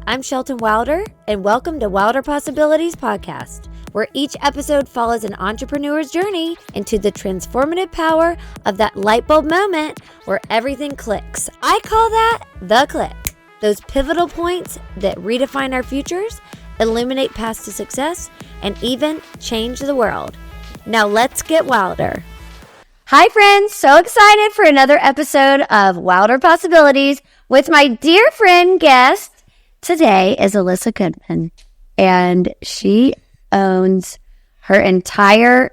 I'm Shelton Wilder, and welcome to Wilder Possibilities Podcast, where each episode follows an entrepreneur's journey into the transformative power of that light bulb moment where everything clicks. I call that the click. Those pivotal points that redefine our futures, illuminate paths to success, and even change the world. Now let's get wilder. Hi friends, so excited for another episode of Wilder Possibilities with my dear friend guest. Today is Elissa Goodman, and she owns her entire,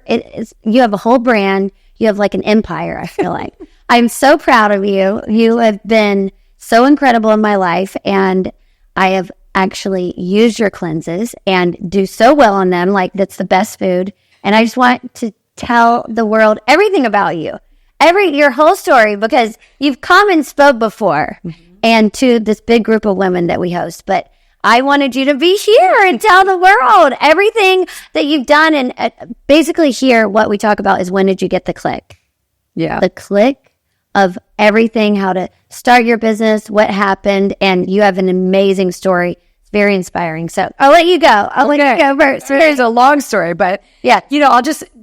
you have a whole brand, you have like an empire, I feel like. I'm so proud of you. You have been so incredible in my life, and I have actually used your cleanses and do so well on them, like that's the best food, and I just want to tell the world everything about you, your whole story, because you've come and spoke before, and to this big group of women that we host. But I wanted you to be here and tell the world everything that you've done. And basically here, what we talk about is, when did you get the click? Yeah. The click of everything, how to start your business, what happened. And you have an amazing story. It's very inspiring. So I'll let you go. I'll let you go first. It's a long story, but yeah,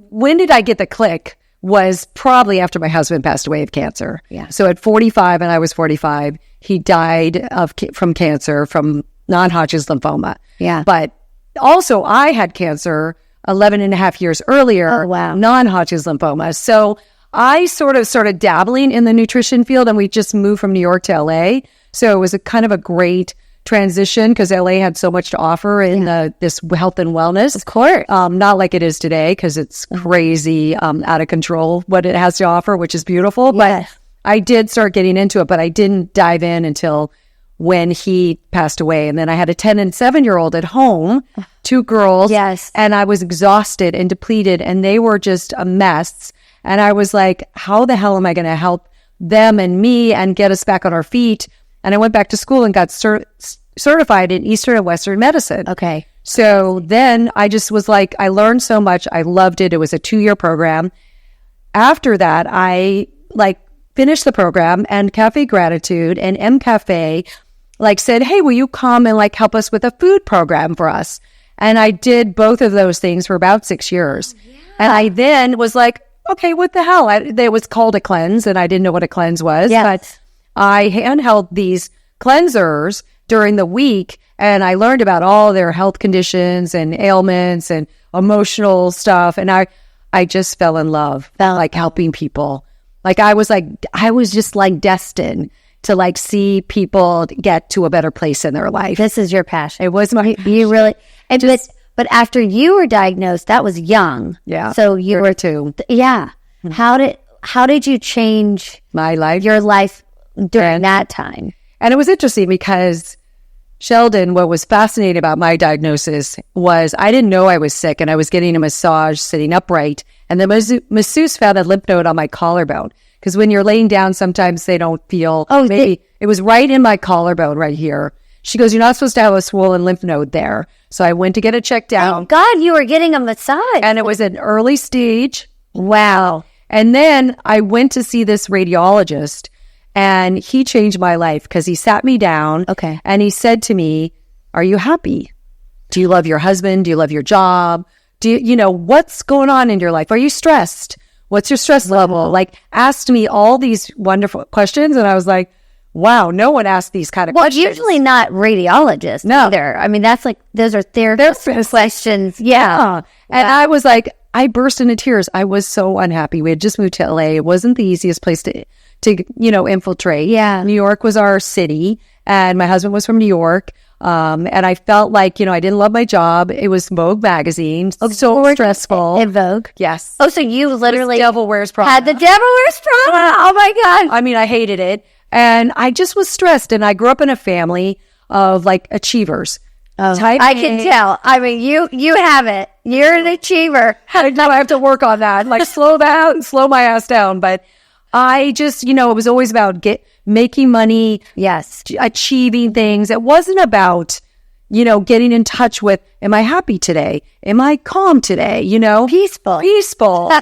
when did I get the click was probably after my husband passed away of cancer. Yeah. So at 45, and I was 45, he died from cancer, from non-Hodgkin's lymphoma. Yeah. But also I had cancer 11 and a half years earlier. Oh, wow. Non-Hodgkin's lymphoma. So I sort of started dabbling in the nutrition field, and we just moved from New York to LA. So it was a kind of a great transition, because LA had so much to offer in this health and wellness. Of course. Not like it is today, because it's crazy, out of control what it has to offer, which is beautiful. But I did start getting into it, but I didn't dive in until when he passed away. And then I had a 10 and 7-year-old at home, 2 girls. Yes. And I was exhausted and depleted, and they were just a mess. And I was like, how the hell am I going to help them and me and get us back on our feet? And I went back to school and got certified in Eastern and Western medicine. Okay. So then I just was like, I learned so much. I loved it. It was a 2-year program. After that, I finished the program, and Cafe Gratitude and M Cafe said, hey, will you come and help us with a food program for us? And I did both of those things for about 6 years. Yeah. And I then was like, okay, what the hell? It was called a cleanse, and I didn't know what a cleanse was. Yes. But I handheld these cleansers during the week, and I learned about all their health conditions and ailments and emotional stuff. And I just fell in love, helping people. I was just destined to see people get to a better place in their life. This is your passion. It was my passion. You really, but after you were diagnosed, that was young. Yeah. So you were 2. Yeah. How did you change my life? Your life during that time? And it was interesting, because Sheldon, what was fascinating about my diagnosis was I didn't know I was sick, and I was getting a massage sitting upright, and the masseuse found a lymph node on my collarbone, because when you're laying down, sometimes they don't feel. Oh, maybe it was right in my collarbone right here. She goes, you're not supposed to have a swollen lymph node there. So I went to get it checked out. Thank God you were getting a massage. And it was an early stage. Wow. And then I went to see this radiologist, and he changed my life, because he sat me down. Okay. And he said to me, are you happy? Do you love your husband? Do you love your job? What's going on in your life? Are you stressed? What's your stress level? Asked me all these wonderful questions. And I was like, wow, no one asked these kind of questions. Usually not radiologists either. I mean, that's those are therapist questions. Yeah. And I was like, I burst into tears. I was so unhappy. We had just moved to LA. It wasn't the easiest place to infiltrate. Yeah. New York was our city, and my husband was from New York. And I felt like, I didn't love my job. It was Vogue magazine. So stressful. In Vogue? Yes. Oh, so you literally Devil Wears Prada. had the Devil Wears Prada? Oh my God. I mean, I hated it. And I just was stressed. And I grew up in a family of achievers. I can tell. I mean, you have it. You're an achiever. Now I have to work on that. Slow my ass down. But I just, it was always about making money. Yes. Achieving things. It wasn't about, getting in touch with, am I happy today? Am I calm today? Peaceful.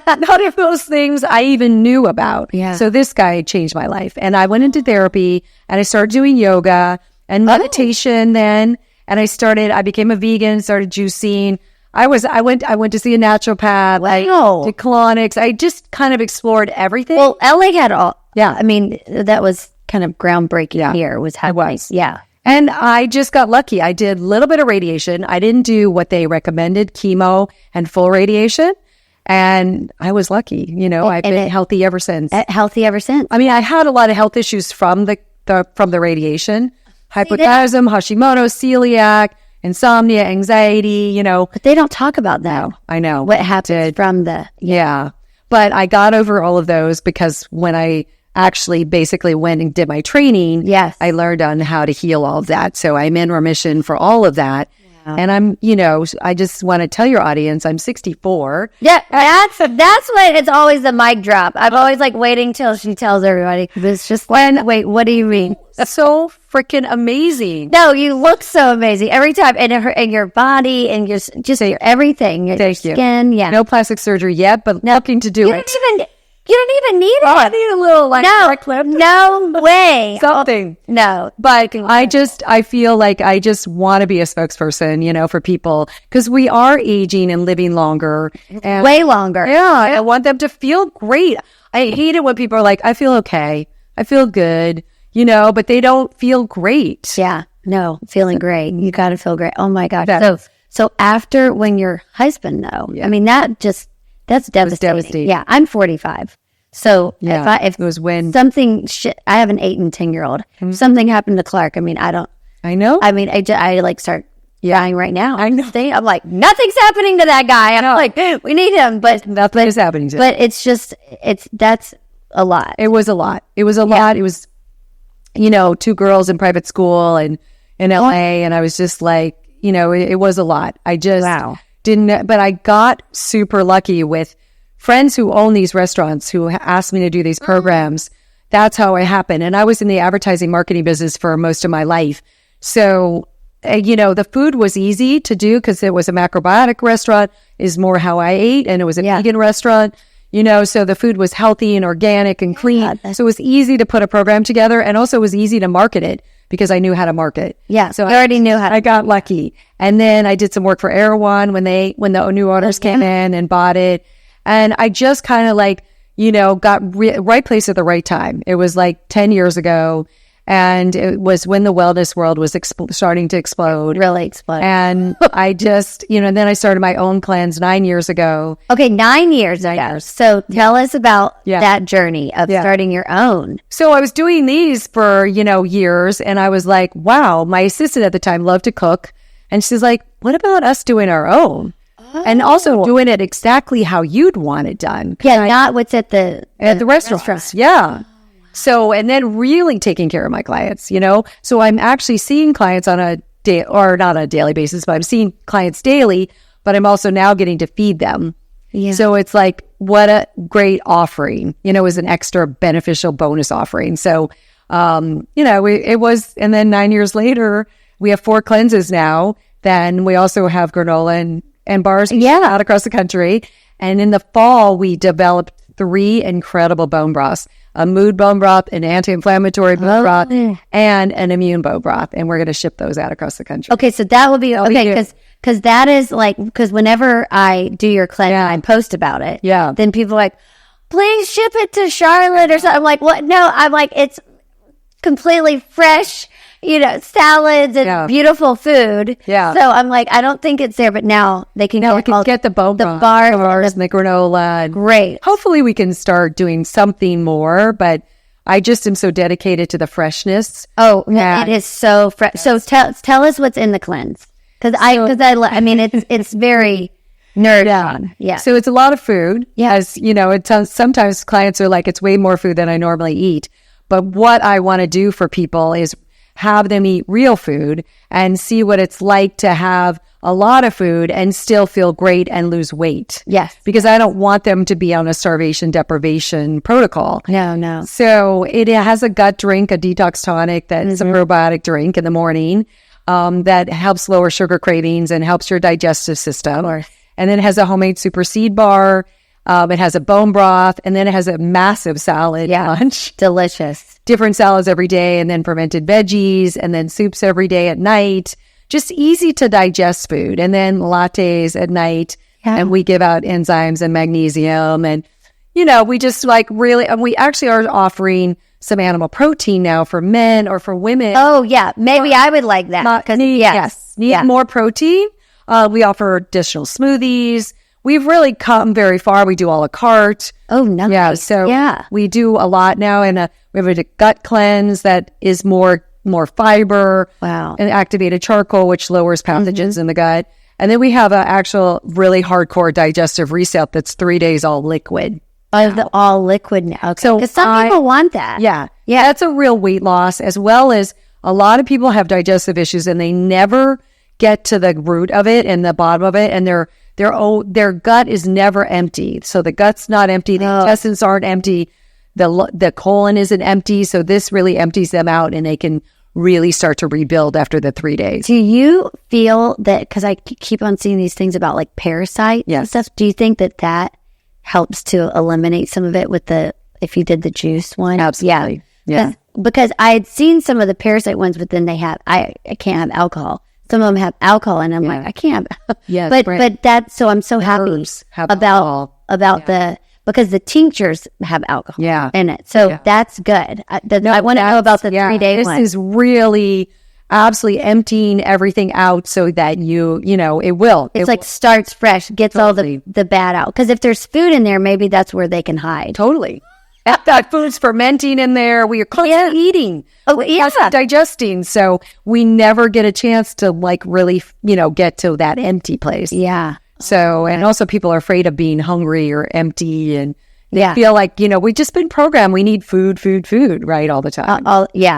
None of those things I even knew about. Yeah. So this guy changed my life. And I went into therapy, and I started doing yoga. and meditation then. And I became a vegan, started juicing. I went to see a naturopath. Wow. I did colonics. I just kind of explored everything. Well, LA had all. Yeah. I mean, that was kind of groundbreaking here. It was. Yeah. And I just got lucky. I did a little bit of radiation. I didn't do what they recommended, chemo and full radiation. And I was lucky. I've been healthy ever since. Healthy ever since. I mean, I had a lot of health issues from the radiation. Hypothyroidism, Hashimoto's, celiac, insomnia, anxiety, But they don't talk about that. No, I know. What happened from the... Yeah. But I got over all of those because when I actually basically went and did my training, yes, I learned on how to heal all of that. So I'm in remission for all of that. Wow. And I'm, I just want to tell your audience, I'm 64. Yeah, that's what, it's always the mic drop. I'm always like waiting till she tells everybody. It's just, wait, what do you mean? So freaking amazing. No, you look so amazing every time. And your body and your everything. Your skin. Yeah. No plastic surgery yet, but looking to do it. You don't even need it. I need a little no way. Something. No. But I feel like I just want to be a spokesperson, for people because we are aging and living longer. And way longer. Yeah. I want them to feel great. I hate it when people are like, I feel okay. I feel good, but they don't feel great. Yeah. No, feeling great. You got to feel great. Oh my gosh. So after when your husband though, I mean, that's devastating. Yeah. I'm 45. So if it was when something, I have an 8 and 10-year-old. If something happened to Clark, I mean, I know. I mean, I like start dying right now. I know. I'm like, nothing's happening to that guy. I'm like, we need him, but nothing is happening to him. But that's a lot. It was a lot. It was, 2 girls in private school and in LA. And I was just like, it was a lot. I just didn't, but I got super lucky with friends who own these restaurants who asked me to do these programs. That's how it happened. And I was in the advertising marketing business for most of my life. So, the food was easy to do because it was a macrobiotic restaurant is more how I ate. And it was a vegan restaurant, so the food was healthy and organic and clean. So it was easy to put a program together. And also it was easy to market it because I knew how to market. Yeah. So I already knew how to. I got lucky. And then I did some work for Erewhon when the new owners came in and bought it. And I just kind of got right place at the right time. It was like 10 years ago. And it was when the wellness world was starting to explode. Really explode. And I just, then I started my own cleanse 9 years ago. Okay, 9 years ago. So tell us about that journey of starting your own. So I was doing these for, years. And I was like, wow, my assistant at the time loved to cook. And she's like, what about us doing our own? And also doing it exactly how you'd want it done. Yeah, not what's at the restaurants. Yeah. So, and then really taking care of my clients, So I'm actually seeing clients on a day, or not on a daily basis, but I'm seeing clients daily, but I'm also now getting to feed them. Yeah. So it's like, what a great offering, as an extra beneficial bonus offering. So, it was, and then 9 years later, we have 4 cleanses now. Then we also have granola and bars out across the country. And in the fall, we developed 3 incredible bone broths. A mood bone broth, an anti-inflammatory bone broth, and an immune bone broth. And we're going to ship those out across the country. Okay, so that will be, because that is because whenever I do your cleanse and I post about it, then people are like, please ship it to Charlotte or something. I'm like, what? No, I'm like, it's completely fresh, salads and beautiful food. Yeah. So I'm like, I don't think it's there, but now they can get the bone broth, bars, and the granola. Great. Hopefully we can start doing something more, but I just am so dedicated to the freshness. Oh, it is so fresh. So tell us what's in the cleanse. Because I mean, it's very nourishing. Yeah. So it's a lot of food. Yeah. As sometimes clients are like, it's way more food than I normally eat. But what I want to do for people is have them eat real food and see what it's like to have a lot of food and still feel great and lose weight. Yes. Because I don't want them to be on a starvation deprivation protocol. No. So it has a gut drink, a detox tonic that's a probiotic drink in the morning that helps lower sugar cravings and helps your digestive system. And then it has a homemade super seed bar. It has a bone broth, and then it has a massive salad lunch. Delicious. different salads every day, and then fermented veggies, and then soups every day at night. Just easy to digest food. And then lattes at night. Yeah. And we give out enzymes and magnesium. And, we just really, and we actually are offering some animal protein now for men or for women. Oh, yeah. Maybe I would like that. Need more protein. We offer additional smoothies. We've really come very far. We do a la carte. Oh, nice. Yeah. So we do a lot now. And we have a gut cleanse that is more fiber. Wow. And activated charcoal, which lowers pathogens in the gut. And then we have an actual really hardcore digestive reset that's 3 days all liquid. All liquid now. Okay. So because some people want that. Yeah. That's a real weight loss, as well as a lot of people have digestive issues and they never get to the root of it and the bottom of it. And their gut is never empty. So the gut's not empty. The intestines aren't empty. The colon isn't empty. So this really empties them out and they can really start to rebuild after the 3 days. Do you feel that, because I keep on seeing these things about like parasites and stuff, do you think that helps to eliminate some of it if you did the juice one? Absolutely. Yeah. Because I had seen some of the parasite ones, but then I can't have alcohol. Some of them have alcohol and I'm like, I can't. But that's, so I'm so happy about because the tinctures have alcohol in it. So that's good. I want to know about the 3 day one. This is really absolutely emptying everything out so that it will. It's starts fresh, gets all the bad out. Because if there's food in there, maybe that's where they can hide. Totally. That food's fermenting in there. We are constantly eating. Digesting. So we never get a chance to really, get to that empty place. Yeah. So, and also people are afraid of being hungry or empty, and they feel like, we've just been programmed. We need food, right? All the time.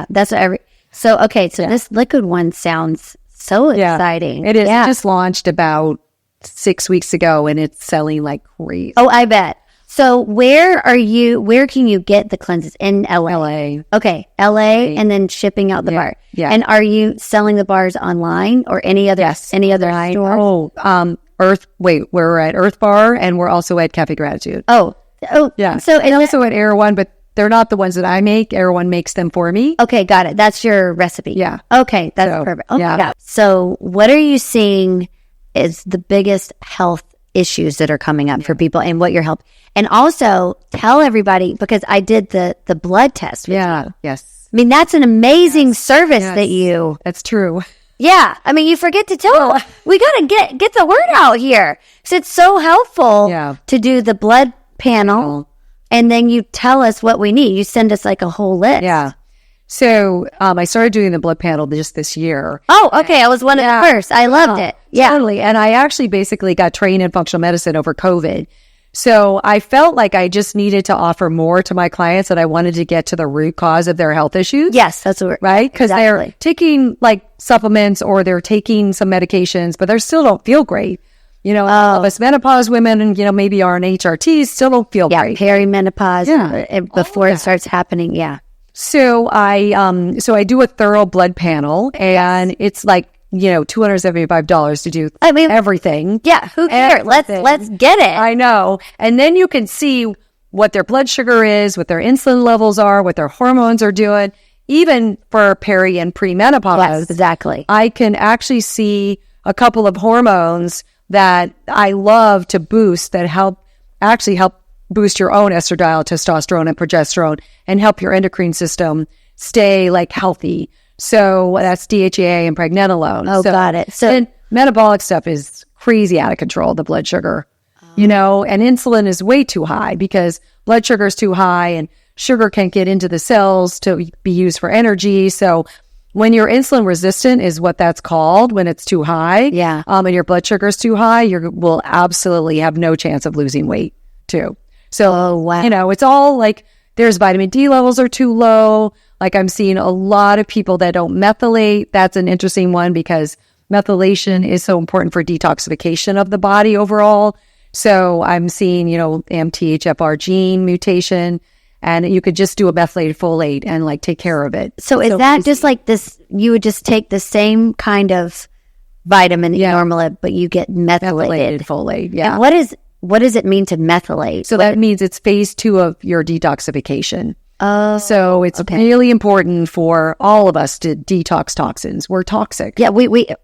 That's what So this liquid one sounds so exciting. It is. It just launched about 6 weeks ago and it's selling like crazy. Oh, I bet. So where can you get the cleanses? In LA? Okay. LA and then shipping out the bar. Yeah. And are you selling the bars online or any other stores? We're at Earth Bar and we're also at Cafe Gratitude. Oh, yeah. So and also at Air One, but they're not the ones that I make. Air One makes them for me. Okay, got it. That's your recipe. Yeah. Okay, that's perfect. Okay, yeah. So what are you seeing is the biggest health issues that are coming up for people and what your help? And also tell everybody, because I did the blood test with you. Yes. I mean, that's an amazing service that you... That's true. Yeah. I mean, you forget to tell them. We got to get the word out here. Because it's so helpful to do the blood panel. And then you tell us what we need. You send us like a whole list. Yeah. So I started doing the blood panel just this year. Oh, okay. I was one of the first. I loved it. Yeah. Totally. And I actually basically got trained in functional medicine over COVID. So I felt like I just needed to offer more to my clients, and I wanted to get to the root cause of their health issues. Yes, that's what right. Because they're taking like supplements or they're taking some medications, but they still don't feel great. All of us menopause women and, maybe are on HRTs still don't feel great. Perimenopause before it starts happening. Yeah. So I do a thorough blood panel, and it's like, $275 to do everything. Yeah. Who cares? Let's get it. I know. And then you can see what their blood sugar is, what their insulin levels are, what their hormones are doing. Even for peri and premenopause. Yes, exactly. I can actually see a couple of hormones that I love to boost that help boost your own estradiol, testosterone, and progesterone, and help your endocrine system stay healthy. So that's DHEA and pregnenolone. Oh, got it. So and metabolic stuff is crazy out of control, the blood sugar, and insulin is way too high because blood sugar is too high and sugar can't get into the cells to be used for energy. So when you're insulin resistant is what that's called, when it's too high. Yeah. And your blood sugar is too high, you will absolutely have no chance of losing weight too. So, it's all there's vitamin D levels are too low. I'm seeing a lot of people that don't methylate. That's an interesting one because methylation is so important for detoxification of the body overall. So I'm seeing, MTHFR gene mutation, and you could just do a methylated folate and take care of it. So is that just like this, you would just take the same kind of vitamin that you normally, but you get methylated folate. Yeah. And what does it mean to methylate? So that means it's phase 2 of your detoxification. Oh, so it's really important for all of us to detox toxins. We're toxic. Yeah,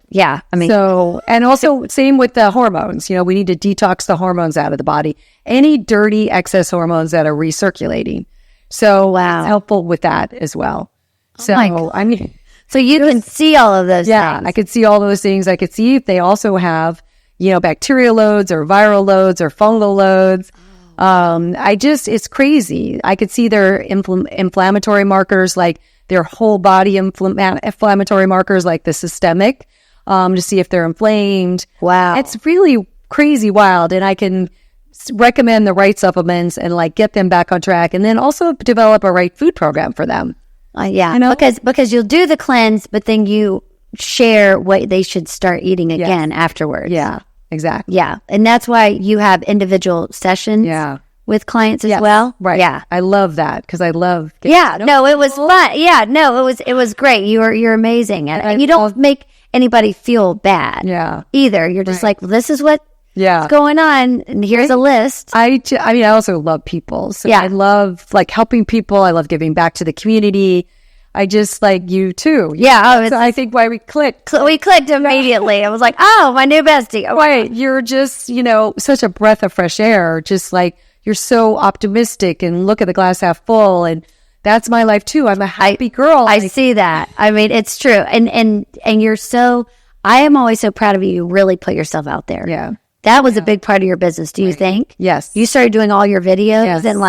yeah. I mean, so, and also same with the hormones. We need to detox the hormones out of the body. Any dirty excess hormones that are recirculating. So it's helpful with that as well. So, I mean, so you can see all of those things. I could see all those things. I could see if they also have, bacterial loads or viral loads or fungal loads. It's crazy. I could see their inflammatory markers, like their whole body inflammatory markers, like the systemic, to see if they're inflamed. Wow. It's really crazy wild. And I can recommend the right supplements and like get them back on track, and then also develop a right food program for them. Because you'll do the cleanse, but then you share what they should start eating again afterwards. Yeah, exactly. Yeah. And that's why you have individual sessions with clients as well. Right. Yeah. I love that because I love it was fun. Yeah, no, it was great. You're amazing. And you don't make anybody feel bad either. You're just like, well, this is what's going on, and here's a list. I also love people. So I love like helping people. I love giving back to the community. I just like you too. Yeah. So I think why we clicked. We clicked immediately. I was like, oh, my new bestie. Oh, right. You're just, such a breath of fresh air. Just like, you're so optimistic and look at the glass half full. And that's my life too. I'm a happy girl. I see that. I mean, it's true. And you're I am always so proud of you. You really put yourself out there. Yeah. That was a big part of your business. Do you think? Yes. You started doing all your videos and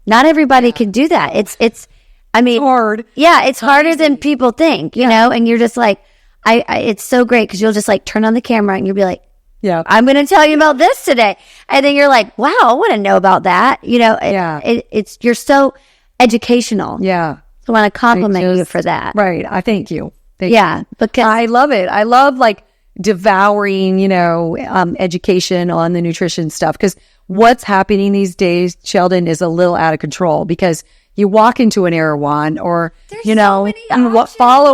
not everybody can do that. It's hard. Yeah. It's harder than people think, you know, and you're just like, it's so great because you'll just like turn on the camera and you'll be like, I'm going to tell you about this today. And then you're like, wow, I want to know about that. You're so educational. Yeah. So I want to compliment you for that. Right. I thank you. Because I love it. I love like devouring, education on the nutrition stuff, because what's happening these days, Sheldon, is a little out of control because you walk into an Erewhon or, follow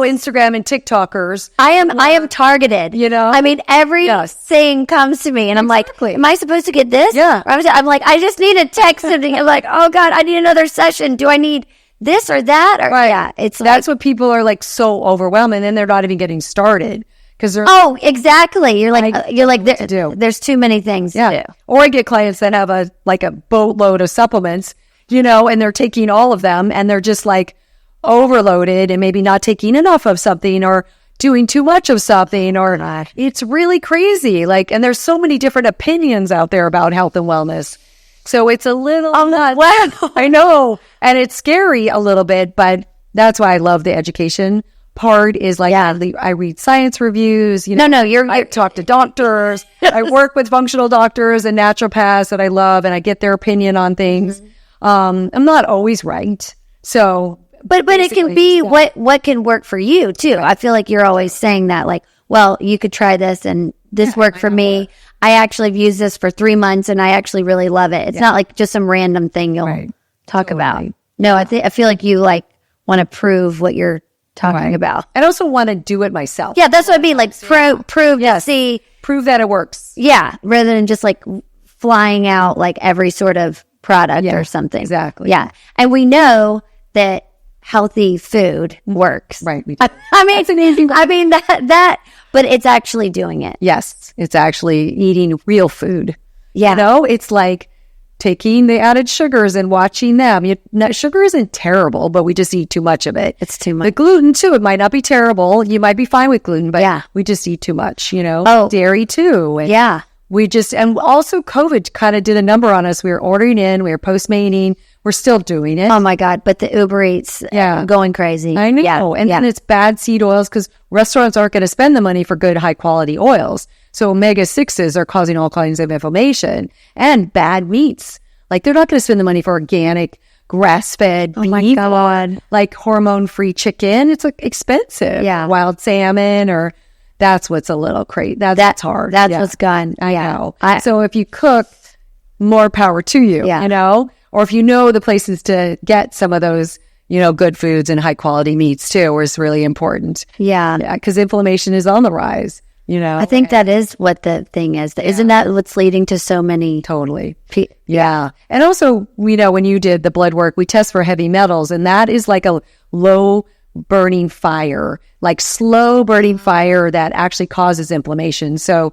Instagram and TikTokers. I am targeted. I mean, everything comes to me and I'm like, am I supposed to get this? Yeah. I'm like, I just need a text something. I'm like, oh God, I need another session. Do I need this or that? Or, right. That's what people are like so overwhelmed, and then they're not even getting started. Exactly. You're like, there's too many things to do. Or I get clients that have a boatload of supplements, and they're taking all of them and they're just like overloaded and maybe not taking enough of something or doing too much of something, or it's really crazy. And there's so many different opinions out there about health and wellness. So it's a little, wow. I know. And it's scary a little bit, but that's why I love the education part is I read science reviews. I talk to doctors. I work with functional doctors and naturopaths that I love, and I get their opinion on things. I'm not always right. So, but it can be what can work for you too. I feel like you're always saying that, like, well, you could try this and this worked for me. I actually have used this for 3 months and I actually really love it. It's not like just some random thing you'll talk about. No, I feel like you want to prove what you're talking about. I also want to do it myself. Yeah, that's what I mean. Like prove that it works. Yeah, rather than just like flying out like every sort of product or something. Exactly. Yeah, and we know that healthy food works. Right. I mean that, but it's actually doing it. Yes, it's actually eating real food. Yeah, it's like taking the added sugars and watching them. Sugar isn't terrible, but we just eat too much of it. It's too much. The gluten too, it might not be terrible. You might be fine with gluten, but we just eat too much, Dairy too. And and also COVID kind of did a number on us. We were ordering in, we were Postmating, we're still doing it. Oh my God, but the Uber Eats, going crazy. I know. And it's bad seed oils because restaurants aren't going to spend the money for good high quality oils. So omega-6s are causing all kinds of inflammation and bad meats. Like they're not going to spend the money for organic, grass-fed beef. My God. Like hormone-free chicken. It's expensive. Yeah. Wild salmon, or that's what's a little crazy. That's hard. That's what's gone. I know. So if you cook, more power to you, or if you know the places to get some of those, good foods and high quality meats too, is really important. Yeah. Because inflammation is on the rise. I think that is what the thing is. Isn't that what's leading to so many? Totally. Yeah. And also, when you did the blood work, we test for heavy metals, and that is like a low burning fire, like slow burning fire that actually causes inflammation. So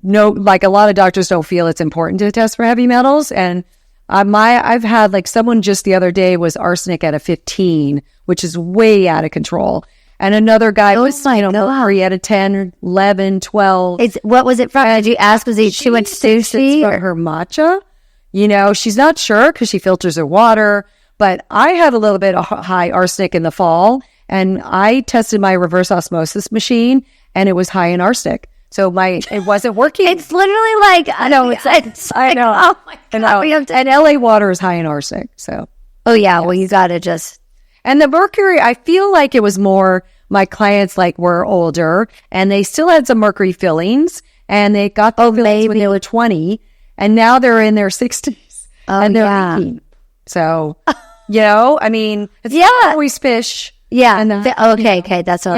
like a lot of doctors don't feel it's important to test for heavy metals. And I've had like someone just the other day was arsenic at a 15, which is way out of control. And another guy was, mercury at a 10, 11, 12. What was it from? Did you ask? She went sushi? Or her matcha. She's not sure because she filters her water. But I had a little bit of high arsenic in the fall, and I tested my reverse osmosis machine, and it was high in arsenic. So it wasn't working. It's literally like, I know. I know. Oh my God. And LA water is high in arsenic. So. Oh yeah. Yes. Well, you got to just. And the mercury, I feel like it was more, my clients were older and they still had some mercury fillings, and they got the fillings when they were 20, and now they're in their 60s and they're 18. So, it's not always fish. Yeah. Okay. That's all.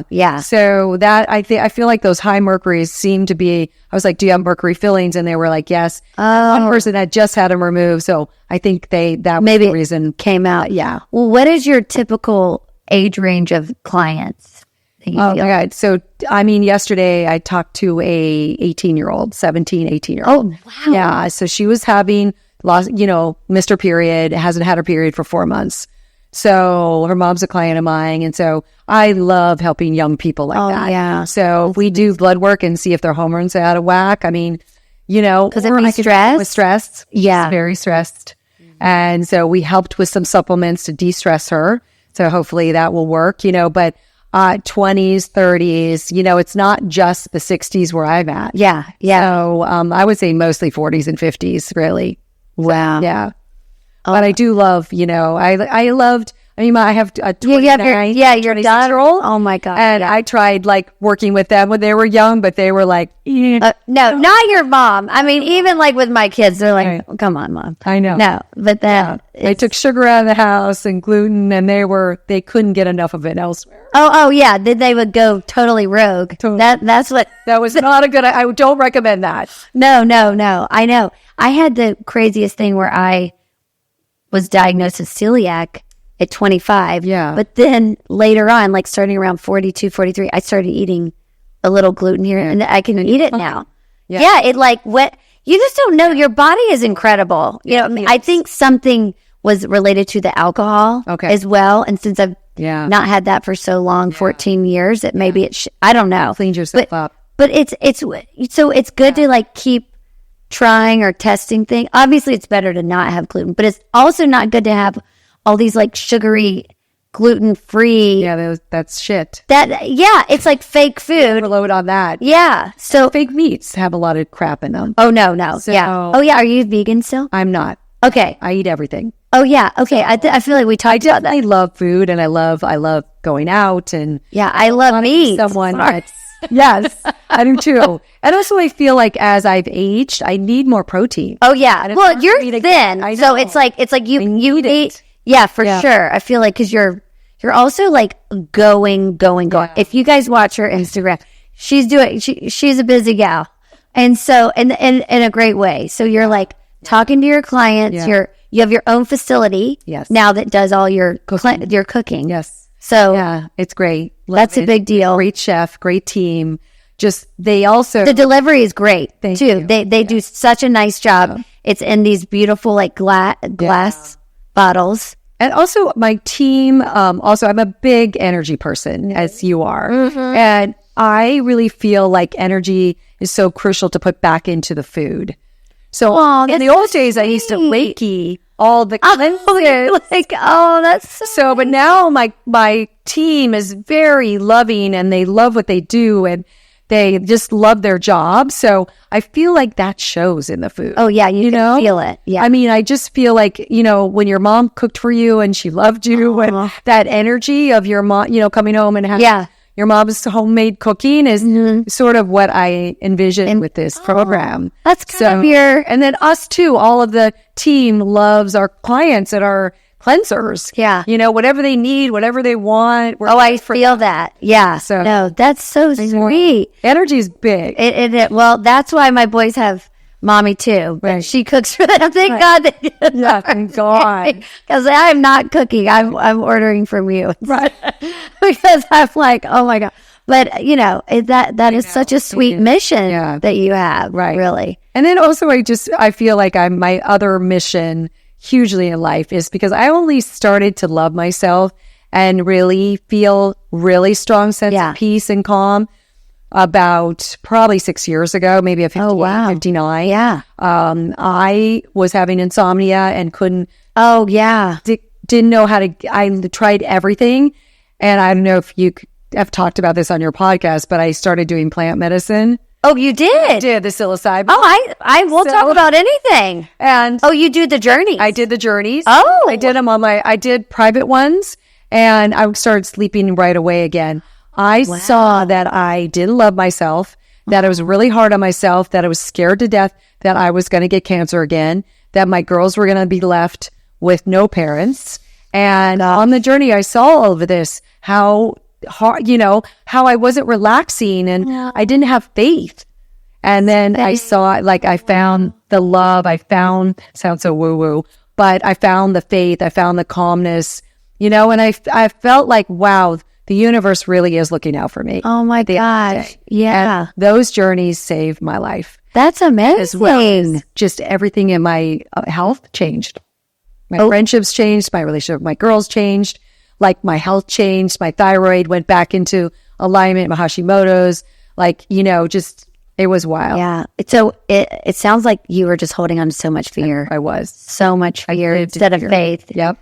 Yeah. So that I feel like those high mercuries seem to be. I was like, "Do you have mercury fillings?" And they were like, "Yes." One person had just had them removed, so I think that maybe was the reason came out. Yeah. Well, what is your typical age range of clients? Oh my God! So yesterday I talked to a 18-year-old, 18-year-old. Oh wow! Yeah. So she was having missed her period, hasn't had her period for 4 months. So her mom's a client of mine. And so I love helping young people like that. Yeah. So we do blood work and see if their hormones are out of whack. Because if you're stressed. With stress. Yeah. She's very stressed. And so we helped with some supplements to de-stress her. So hopefully that will work, but 20s, 30s, it's not just the 60s where I'm at. Yeah. Yeah. So I would say mostly 40s and 50s, really. Wow. Yeah. But I do love, I loved, I have a 29, your daughter. Oh my God. And I tried working with them when they were young, but they were like, no, not your mom. Even with my kids, they're like, right. Come on, Mom. I know. No, but they took sugar out of the house and gluten, and they couldn't get enough of it elsewhere. Oh yeah. Then they would go totally rogue. That's what. That was not a good, I don't recommend that. No. I know. I had the craziest thing where I was diagnosed with celiac at 25. Yeah. But then later on, starting around 42, 43, I started eating a little gluten here, and I can eat it now. Yeah. It you just don't know. Your body is incredible. I think something was related to the alcohol as well. And since I've not had that for so long, 14 years, maybe I don't know. Cleaned yourself up. But it's good to keep trying or testing things. Obviously it's better to not have gluten, but it's also not good to have all these sugary, gluten-free. Yeah, that's shit. It's like fake food. Overload on that. Yeah. So fake meats have a lot of crap in them. Oh no. So, yeah. Oh yeah. Are you vegan still? I'm not. Okay. I eat everything. Oh yeah. Okay. I feel like we talked about that. I love food, and I love going out, and I love meat. Someone that's yes, I do too. And also I feel like as I've aged, I need more protein. Oh yeah. Well, you're thin. So it's like you eat. Yeah, for sure. I feel like because you're also going. Yeah. If you guys watch her Instagram, she's a busy gal. And so, in a great way. So you're talking to your clients, you have your own facility. Yes. Now that does all your cooking. Yes. So yeah, it's great. That's a big deal. Great chef, great team. The delivery is great Thank too. you. They do such a nice job. It's in these beautiful glass bottles. And also my team, also I'm a big energy person, as you are. Mm-hmm. And I really feel like energy is so crucial to put back into the food. So in the old days, I used to Reiki all the cleanses. That's so. But now my team is very loving, and they love what they do, and they just love their job. So I feel like that shows in the food. Oh yeah, you can feel it. Yeah. I just feel like, when your mom cooked for you and she loved you, and that energy of your mom, coming home and having your mom's homemade cooking is sort of what I envision with this program. That's kind of and then us too, all of the team loves our clients, and our cleansers. Yeah. Whatever they need, whatever they want. I feel that. Yeah. So no, that's so sweet. Energy is big. Well, that's why my boys have mommy too. Right. She cooks for them. Thank God. Yeah, thank God. Because I'm not cooking. I'm ordering from you. Right. Because I'm like, oh my God. But that is such a sweet mission that you have. Right. Really. And then also I feel like my other mission hugely in life is because I only started to love myself and really feel really strong sense of peace and calm about probably 6 years ago, maybe at 58, 59. Yeah. I was having insomnia and couldn't. Oh, yeah. Didn't know how to. I tried everything. And I don't know if you have talked about this on your podcast, but I started doing plant medicine. Oh, you did? I did the psilocybin. Oh, I will talk about anything. And you do the journeys. I did the journeys. Oh, I did them I did private ones, and I started sleeping right away again. I saw that I didn't love myself, that I was really hard on myself, that I was scared to death that I was going to get cancer again, that my girls were going to be left with no parents. And on the journey, I saw all of this, how hard, how I wasn't relaxing and I didn't have faith. And then I saw, I found the love, sounds so woo-woo, but I found the faith, I found the calmness, and I felt like, wow, the universe really is looking out for me. Oh my gosh. Yeah. And those journeys saved my life. That's amazing. As well as just everything in my health changed. My friendships changed. My relationship with my girls changed. My health changed. My thyroid went back into alignment. My Hashimoto's, it was wild. Yeah. So it sounds like you were just holding on to so much fear. I was. So much fear instead of faith. Yep.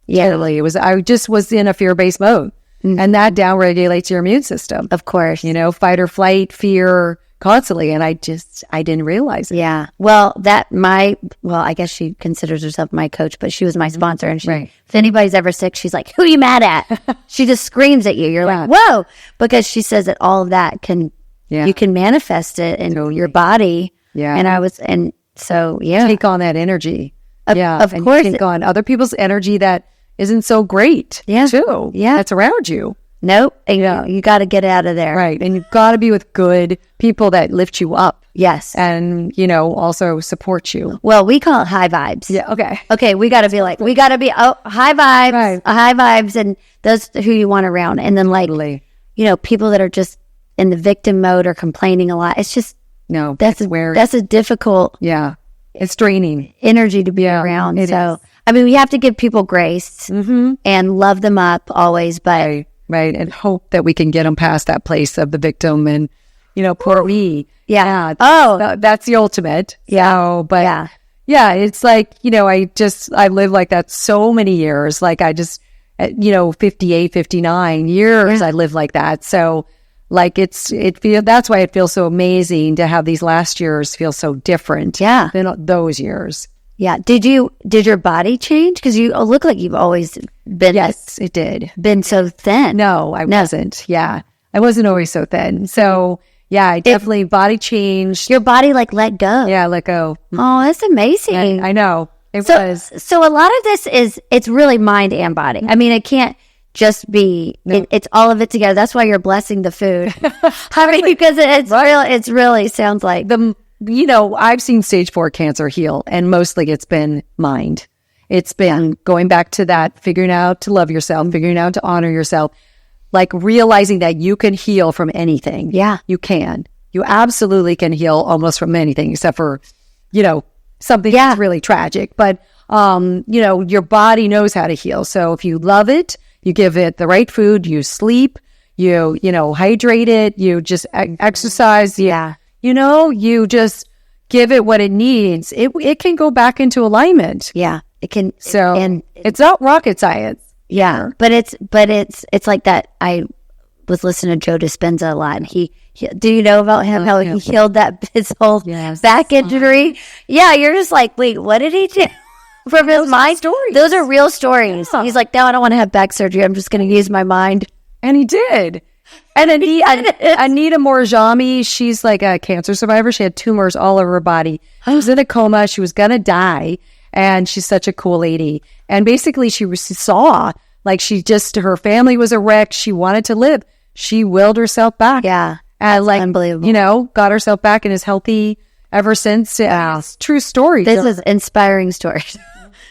Yeah. Totally. I just was in a fear-based mode. Mm-hmm. And that downregulates your immune system. Of course. Fight or flight, fear constantly. And I didn't realize it. Yeah. Well, I guess she considers herself my coach, but she was my sponsor. And if anybody's ever sick, she's like, who are you mad at? She just screams at you. You're like, whoa. Because she says that all of that you can manifest it in your body. Yeah. And so, take on that energy. Of course. Take on other people's energy that isn't so great. Yeah. Too. Yeah. That's around you. Nope. You got to get out of there. Right. And you've got to be with good people that lift you up. Yes. And, also support you. Well, we call it high vibes. Yeah. Okay. Okay. We got to be high vibes, right. High vibes. And those who you want around. And then totally. People that are just in the victim mode or complaining a lot. It's just, that's a difficult. Yeah. It's draining energy to be around. So, we have to give people grace and love them up always, but right. And hope that we can get them past that place of the victim and, poor me. Yeah. That's the ultimate. Yeah. So, but it's I lived like that so many years. 58, 59 years, I lived like that. So that's why it feels so amazing to have these last years feel so different than those years. Yeah. Did your body change? Because you look like you've always been. Yes, it did. Been so thin. No, I wasn't. Yeah. I wasn't always so thin. So I definitely body changed. Your body let go. Yeah, let go. Oh, that's amazing. I know. It was. So a lot of this it's really mind and body. It can't just be, it's all of it together. That's why you're blessing the food. Because it's real. It's really sounds like I've seen stage 4 cancer heal, and mostly it's been mind. It's been going back to that, figuring out to love yourself, figuring out to honor yourself, realizing that you can heal from anything. Yeah. You can. You absolutely can heal almost from anything, except for, something that's really tragic. But, your body knows how to heal. So if you love it, you give it the right food, you sleep, you hydrate it, you just exercise. You just give it what it needs. It can go back into alignment. Yeah, it can. So and it's not rocket science. Yeah, but it's like that. I was listening to Joe Dispenza a lot, and he do you know about him? How he healed his whole back injury? Yeah, you're just like, wait, what did he do? From his mind? Stories. Those are real stories. Yeah. He's like, no, I don't want to have back surgery. I'm just going to use my mind. And he did. And Anita Morjami, she's like a cancer survivor. She had tumors all over her body. She was in a coma. She was going to die. And she's such a cool lady. And basically she saw, like, her family was a wreck. She wanted to live. She willed herself back. Yeah. And like, unbelievable. Got herself back and is healthy ever since. It's true story. This is inspiring stories.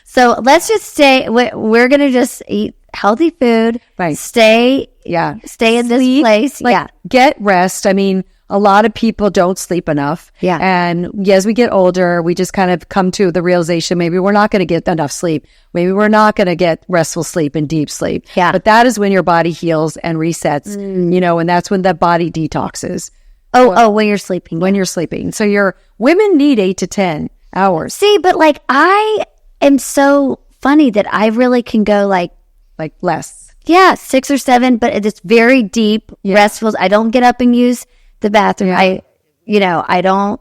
So let's just stay. We're going to just eat healthy food. Right. Stay in this place. Like, get rest. I mean, a lot of people don't sleep enough. Yeah. And as we get older, we just kind of come to the realization, maybe we're not going to get enough sleep. Maybe we're not going to get restful sleep and deep sleep. Yeah. But that is when your body heals and resets, and that's when the body detoxes. When you're sleeping. When you're sleeping. So women need 8 to 10 hours. See, but like, I am so funny that I really can go like less. Yeah, 6 or 7, but it's very deep, restful. I don't get up and use the bathroom. Yeah.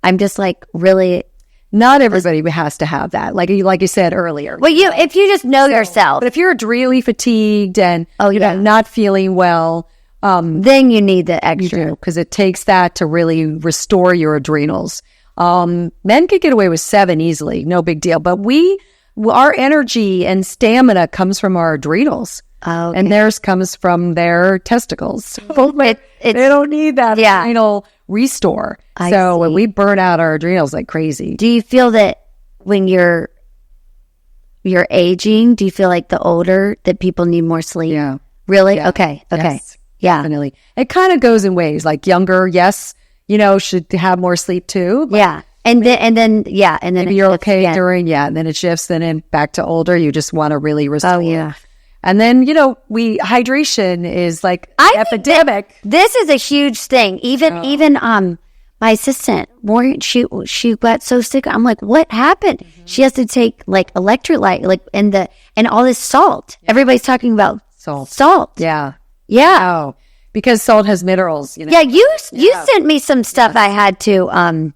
I'm just like really. Not everybody has to have that. Like you said earlier. Well, if you just know yourself. But if you're really fatigued and not feeling well, then you need the extra. Because it takes that to really restore your adrenals. Men could get away with 7 easily, no big deal. But our energy and stamina comes from our adrenals. Okay. And theirs comes from their testicles. So they don't need that adrenal restore. So when we burn out our adrenals like crazy. Do you feel that when you're aging, do you feel like the older that people need more sleep? Yeah. Really? Yeah. Okay. Yes, yeah. Definitely. It kind of goes in waves. Like younger, yes, should have more sleep too. Yeah. And then maybe you're okay during, and then it shifts. Then back to older, you just want to really restore. Oh, yeah. And then, hydration is like epidemic. This is a huge thing. Even my assistant, Morgan, she got so sick. I'm like, what happened? Mm-hmm. She has to take like electrolyte, and all this salt. Yeah. Everybody's talking about salt. Yeah. Yeah. Oh, because salt has minerals. Yeah. You sent me some stuff I had to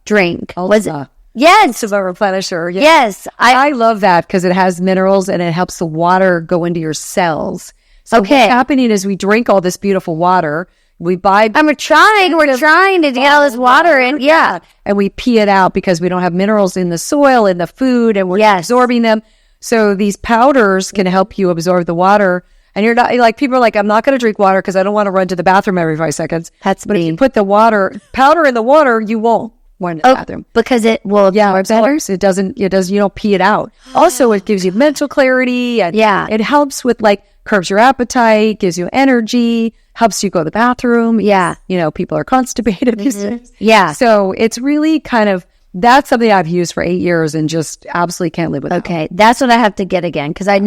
drink. Was it? Yes. It's a replenisher. Yeah. Yes. I love that because it has minerals and it helps the water go into your cells. So what's happening is we drink all this beautiful water. We buy... we're trying to get all this water in. Yeah. And we pee it out because we don't have minerals in the soil, in the food, and we're absorbing them. So these powders can help you absorb the water. And you're not like, people are like, I'm not going to drink water because I don't want to run to the bathroom every 5 seconds. But if you put the powder in the water, you won't. One in the bathroom because it will absorb better. It doesn't. You don't pee it out. Also, it gives you mental clarity and it helps with curbs your appetite, gives you energy, helps you go to the bathroom. Yeah, people are constipated these days. Yeah, so it's really that's something I've used for 8 years and just absolutely can't live without. Okay, that's what I have to get again because I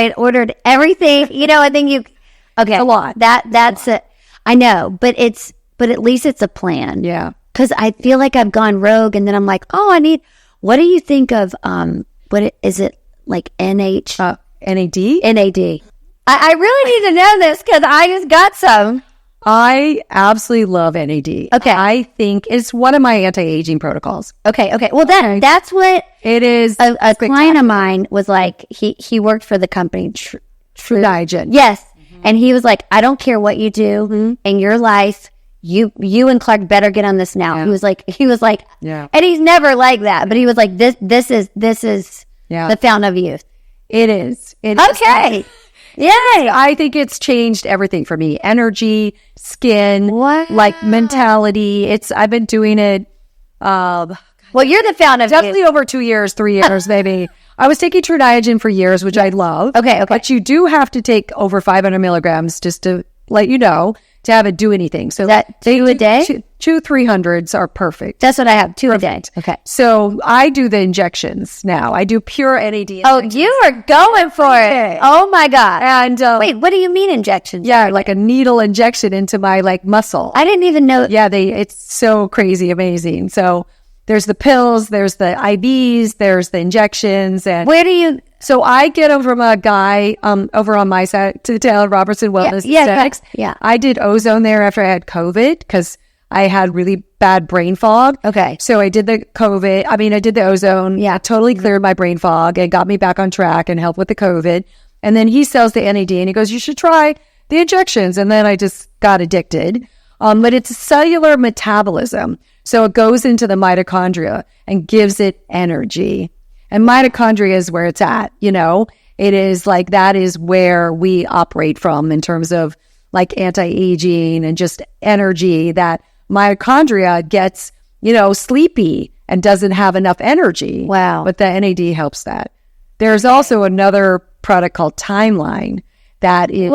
had ordered everything. I think a lot. That's it. I know, but at least it's a plan. Yeah. Because I feel like I've gone rogue, and then I'm like, what do you think of, is it like NAD? NAD. I really need to know this because I just got some. I absolutely love NAD. Okay. I think it's one of my anti-aging protocols. Okay. Well, that's what it is. A client of mine was like, he worked for the company, True Niagen. Yes. Mm-hmm. And he was like, I don't care what you do in your life. You and Clark better get on this now. Yeah. He was like, and he's never like that, but he was like, this is the fountain of youth. It is. Okay. Yay. I think it's changed everything for me. Energy, skin, mentality. I've been doing it. Well, you're the fountain of definitely youth. Over 2 years, 3 years, maybe. I was taking True Niagen for years, which I love. Okay. But you do have to take over 500 milligrams just to let you know to have it do anything. So that 2 a day? 2 300s are perfect. That's what I have, 2 perfect. A day. Okay. So I do the injections now. I do pure NAD. Oh, you are going for it. Oh my God. And wait, what do you mean injections? Yeah, like a needle injection into my muscle. I didn't even know. Yeah, it's so crazy, amazing. So there's the pills, there's the IVs, there's the injections. And where do you... So I get them from a guy over on my side, to Taylor Robertson Wellness Aesthetics. Yeah. I did ozone there after I had COVID because I had really bad brain fog. Okay. So I did the ozone. Yeah. Totally cleared my brain fog and got me back on track and helped with the COVID. And then he sells the NAD and he goes, you should try the injections. And then I just got addicted. But it's a cellular metabolism. So it goes into the mitochondria and gives it energy. And mitochondria is where it's at, It is like, that is where we operate from in terms of like anti-aging and just energy, that mitochondria gets, sleepy and doesn't have enough energy. Wow. But the NAD helps that. There's also another product called Timeline that is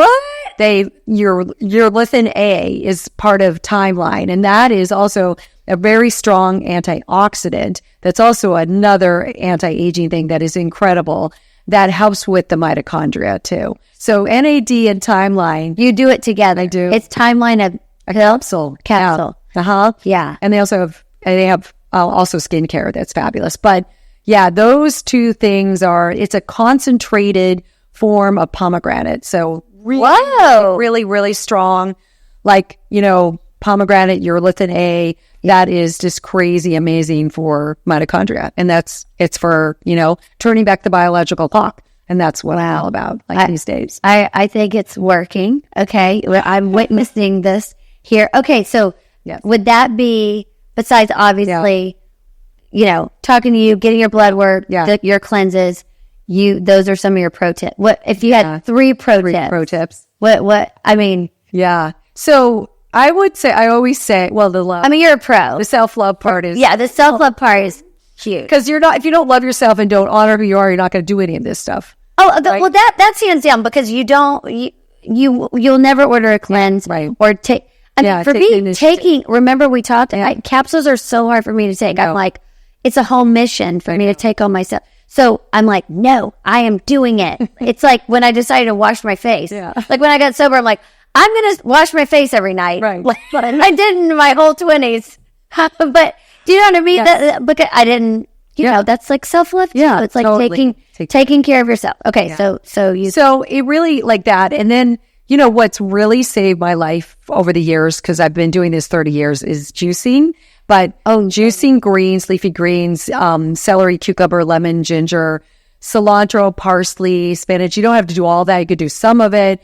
your lecithin A is part of Timeline, and that is also a very strong antioxidant. That's also another anti-aging thing that is incredible. That helps with the mitochondria too. So NAD and Timeline, you do it together. I do. It's Timeline a capsule. Yeah. Yeah. And they have also skincare that's fabulous. But yeah, those two things it's a concentrated form of pomegranate. So really, really strong, like, pomegranate, your lecithin A, that is just crazy amazing for mitochondria. And it's for, turning back the biological clock. And that's what I'm all about these days. I think it's working. Okay. I'm witnessing this here. Okay. So would that be, besides obviously, talking to you, getting your blood work, your cleanses, those are some of your pro tips. What if you had three pro tips? Yeah. So I would say, I always say, well, the love. You're a pro. The self-love part is. Yeah, the self-love part is huge. Because if you don't love yourself and don't honor who you are, you're not going to do any of this stuff. Oh, right? Well, that's hands down, because you'll never order a cleanse, right? Or take. For me, remember we talked, capsules are so hard for me to take. I'm like, it's a whole mission for me to take on myself. So I'm like, no, I am doing it. It's like when I decided to wash my face. Yeah. Like when I got sober, I'm like, I'm going to wash my face every night. Right. But I didn't in my whole 20s. But do you know what I mean? Yes. Because I didn't, that's like self-love too. Yeah, it's like taking care of yourself. Okay. Yeah. So it really like that. And then, what's really saved my life over the years, because I've been doing this 30 years, is juicing. But juicing greens, leafy greens, celery, cucumber, lemon, ginger, cilantro, parsley, spinach. You don't have to do all that. You could do some of it.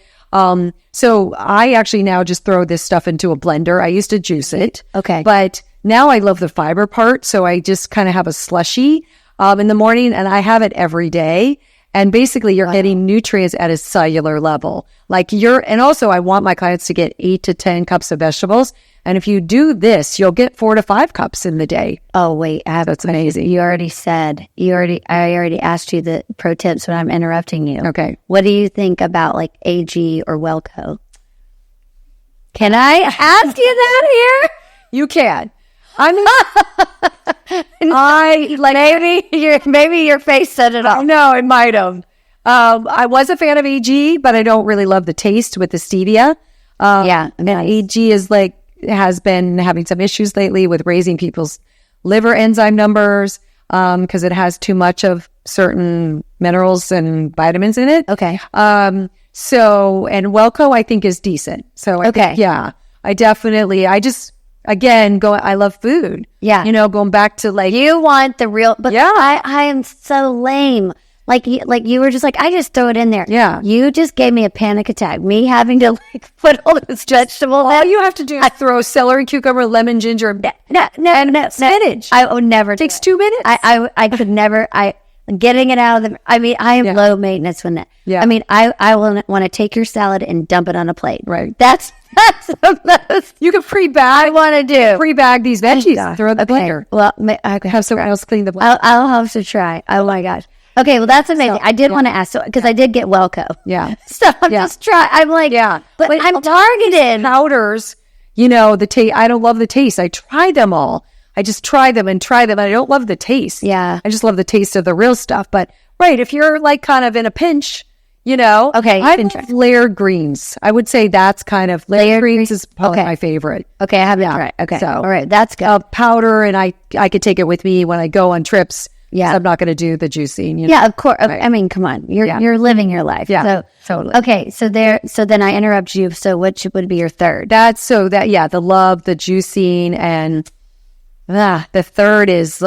So I actually now just throw this stuff into a blender. I used to juice it. Okay. But now I love the fiber part. So I just kind of have a slushy in the morning, and I have it every day. And basically you're getting nutrients at a cellular level. And also I want my clients to get 8 to 10 cups of vegetables. And if you do this, you'll get 4 to 5 cups in the day. Oh, wait. That's amazing. I already asked you the pro tips when I'm interrupting you. Okay. What do you think about like AG or Welco? Can I ask you that here? You can. Maybe your face said it all. No, it might have. I was a fan of AG, but I don't really love the taste with the stevia. AG has been having some issues lately with raising people's liver enzyme numbers because it has too much of certain minerals and vitamins in it. Okay. And Welco I think is decent. So I love food. Yeah. Going back to you want the real, but I am so lame. Like you were just like, I just throw it in there. Yeah. You just gave me a panic attack. Me having to put all this vegetables. All you have to do is throw celery, cucumber, lemon, ginger, and spinach. I would never. It takes 2 minutes. I could never. Getting it out of the. I am low maintenance when that. Yeah. I will want to take your salad and dump it on a plate. Right. That's you can pre-bag. I want to do pre-bag these veggies. Throw the blender. Well, I have someone else clean the blender. I'll have to try. Oh my gosh. Okay, well that's amazing. I did want to ask, because I did get Welco. Yeah. So I'm just trying. I'm like, but I'm targeted. Powders, the taste. I don't love the taste. I try them all. I just try them. And I don't love the taste. Yeah. I just love the taste of the real stuff. But if you're kind of in a pinch, Okay. I love layered greens. I would say that's kind of layered greens is probably my favorite. Okay, I haven't tried. Okay. So, all right, that's good. Powder, and I could take it with me when I go on trips. Yeah. So I'm not going to do the juicing. Yeah, of course. Right. Come on. You're living your life. Yeah. So, totally. Okay. So then I interrupt you. So what would be your third? The love, the juicing, and the third is,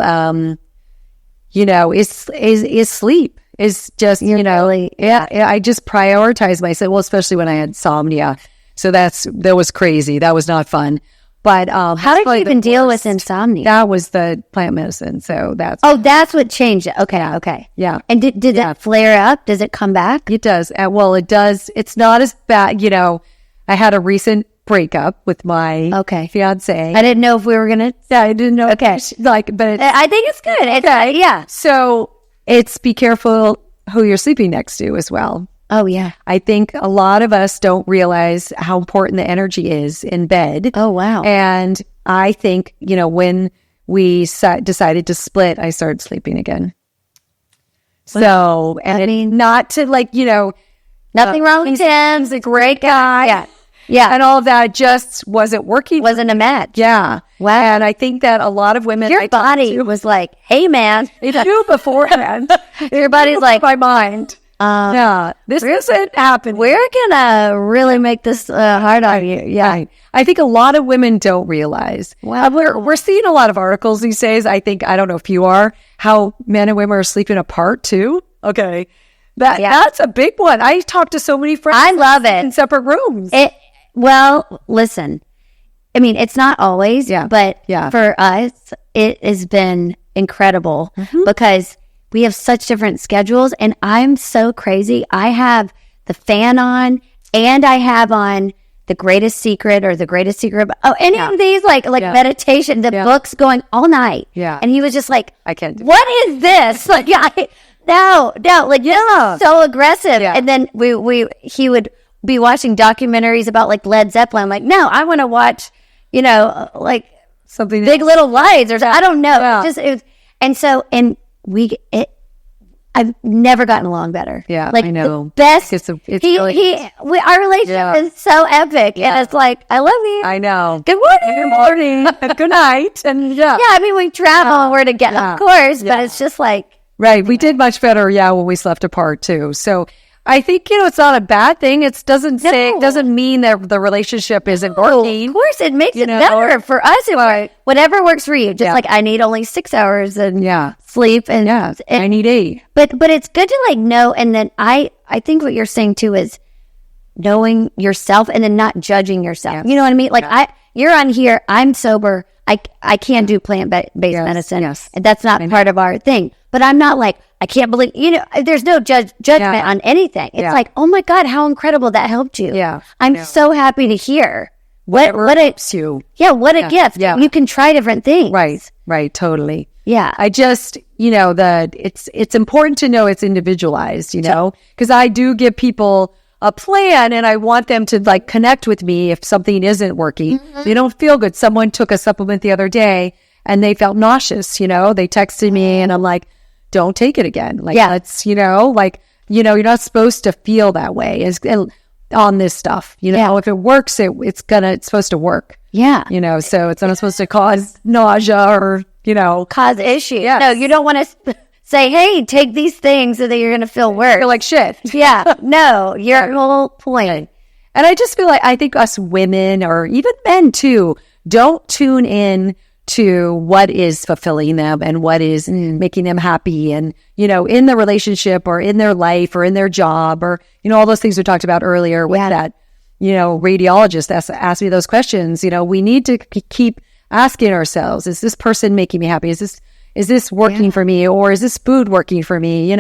is sleep. Is just, I just prioritize myself. Well, especially when I had insomnia. So that was crazy. That was not fun. But how did you even deal with insomnia? That was the plant medicine. So that's that's what changed it. Okay. Yeah. And did it flare up? Does it come back? It does. Well, it does. It's not as bad. I had a recent breakup with my fiance. I didn't know if we were gonna. Yeah, I didn't know. Okay, but I think it's good. Yeah. So it's be careful who you're sleeping next to as well. Oh yeah. I think a lot of us don't realize how important the energy is in bed. Oh wow. And I think when we decided to split, I started sleeping again. So not to nothing wrong with him. He's a great guy. Yeah. And all of that just wasn't working. Wasn't a match. Yeah. Wow. And I think that a lot of women... Your body was like, hey, man. It knew beforehand. Your body's like... my mind. This isn't happening. We're going to really make this hard on you. Yeah. I think a lot of women don't realize. Wow. We're seeing a lot of articles these days. I don't know if you are, how men and women are sleeping apart too. Okay. That's a big one. I talk to so many friends. I love it. In separate rooms. Well, listen, I mean, it's not always, but for us, it has been incredible because we have such different schedules, and I'm so crazy. I have the fan on, and I have on The Greatest Secret or The Greatest Secret. Any of these like meditation, the books going all night. Yeah. And he was just like, I can't do what is this? Like, no, like, so aggressive. Yeah. And then he would be watching documentaries about like Led Zeppelin. I'm like, no, I want to watch, like something Big Little Lies or I don't know. Yeah. I've never gotten along better. Yeah, like I know. The best. Our relationship is so epic, and it's like I love you. I know. Good morning. Good morning. Good night. And I mean, we travel and we're together, of course, but it's just like right. We did much better, when we slept apart too. So I think it's not a bad thing. It doesn't mean that the relationship isn't working. Of course, it makes it better for us. Whatever works for you. Just like I need only 6 hours and sleep, and I need 8. But it's good to know. And then I think what you're saying too is knowing yourself and then not judging yourself. Yes. You know what I mean? Like you're on here. I'm sober. I can't do plant-based medicine. Yes. And that's not part of our thing. But I'm not like, I can't believe, there's no judgment on anything. It's like, oh my God, how incredible that helped you. Yeah. I'm so happy to hear what helps you. Yeah. What a gift. Yeah. You can try different things. Right. Totally. Yeah. I just, it's important to know it's individualized, because I do give people a plan and I want them to connect with me if something isn't working. Mm-hmm. They don't feel good. Someone took a supplement the other day and they felt nauseous, they texted me and I'm like, don't take it again. Let's, you're not supposed to feel that way on this stuff. If it works, it's supposed to work. Yeah. So it's not supposed to cause nausea or, cause issues. Yes. No, you don't want to say, hey, take these things so that you're going to feel worse. Feel like shit. Yeah. No, your whole point. And I just feel like, I think us women or even men too, don't tune in to what is fulfilling them and what is making them happy and, in the relationship or in their life or in their job or, all those things we talked about earlier with that, radiologist asked me those questions. We need to keep asking ourselves, is this person making me happy? Is this working for me? Or is this food working for me?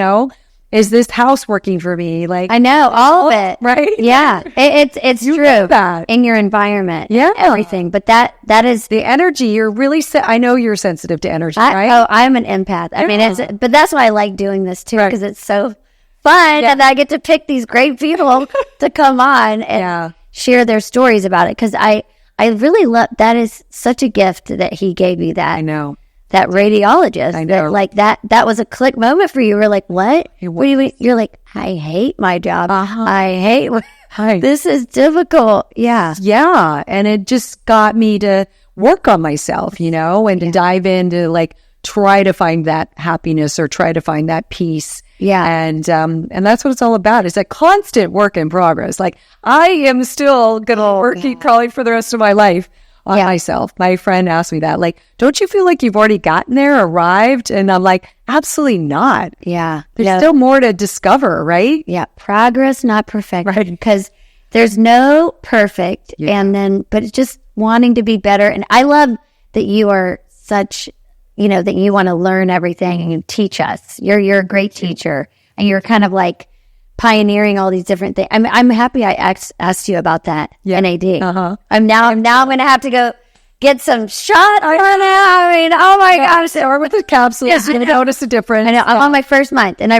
Is this house working for me? I know all of it, right? Yeah, it's true that. In your environment, everything. But that is the energy. You're really. I know you're sensitive to energy, right? Oh, I'm an empath. I mean, but that's why I like doing this too because it's so fun, and I get to pick these great people to come on and share their stories about it. Because I really love that. Is such a gift that he gave me. That I know. That radiologist, I know. That was a click moment for you. You were like, what? You're like, I hate my job. I hate, this is difficult. Yeah. Yeah. And it just got me to work on myself, and to dive into try to find that happiness or try to find that peace. Yeah. And that's what it's all about. It's a constant work in progress. I am still going to work probably for the rest of my life. On myself. My friend asked me that, don't you feel like you've already gotten there, arrived? And I'm like, absolutely not. Yeah. There's still more to discover, right? Yeah. Progress, not perfection. Right. Because there's no perfect. Yeah. But it's just wanting to be better. And I love that you are such, that you want to learn everything and you teach us. You're a great teacher, and you're kind of like pioneering all these different things. I'm happy I asked you about that NAD. I'm now going to have to go get some shot. Oh my gosh. Or with the capsules, Yeah, you notice the difference. I know. I'm on my first month, and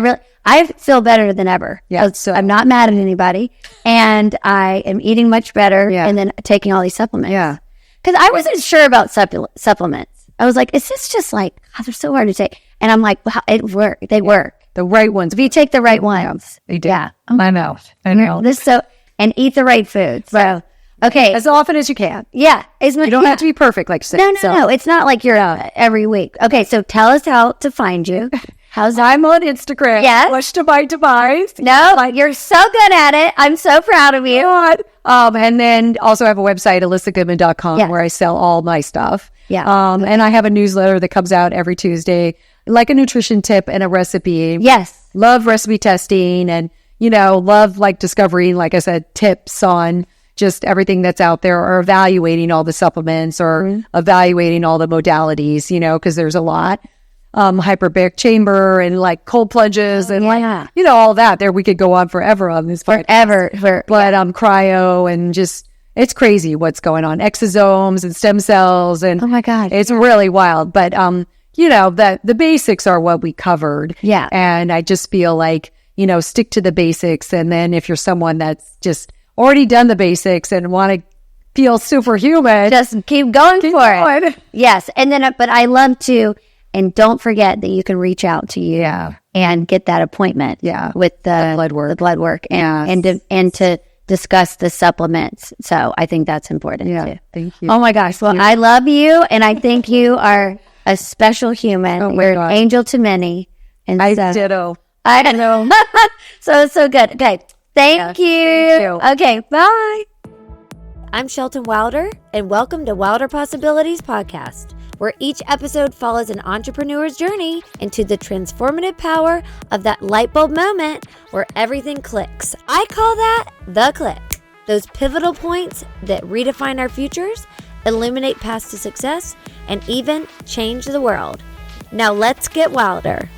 I feel better than ever. Yeah. So I'm not mad at anybody, and I am eating much better, Yeah. and then taking all these supplements. Yeah. Because I wasn't sure about supplements. I was like, is this just like, God, they're so hard to take? And I'm like, wow, it work. They work. The right ones. If you take the right ones. They do. Yeah. I know. And eat the right foods. So, okay. As often as you can. Yeah. You don't have to be perfect, like you said. No. It's not like you're every week. Okay. So tell us how to find you. I'm on Instagram. Yes. Push to my device. No, you're so good at it. I'm so proud of you. And then also I have a website, ElissaGoodman.com, Yes. where I sell all my stuff. Yeah. And I have a newsletter that comes out every Tuesday, like a nutrition tip and a recipe. Yes. Love recipe testing and, love like discovering, like I said, tips on just everything that's out there, or evaluating all the supplements, or evaluating all the modalities, because there's a lot. Hyperbaric chamber and like cold plunges and all that. There we could go on forever on this Forever. But cryo and just, it's crazy what's going on. Exosomes and stem cells, and Oh my God. it's really wild. But the basics are what we covered. Yeah. And I just feel like, stick to the basics. And then if you're someone that's just already done the basics and want to feel superhuman, Just keep going for it. Yes. And then, but I love to, and don't forget that you can reach out to you and get that appointment with the blood work and to discuss the supplements. So I think that's important too. Thank you. Oh my gosh. Well, I love you, and I think you are a special human. Oh my You're God. an angel to many. And Ditto. I don't know. so good. Okay. Thank you. Okay. Bye. I'm Shelton Wilder, and welcome to Wilder Possibilities Podcast, where each episode follows an entrepreneur's journey into the transformative power of that light bulb moment where everything clicks. I call that the click. Those pivotal points that redefine our futures, illuminate paths to success, and even change the world. Now let's get wilder.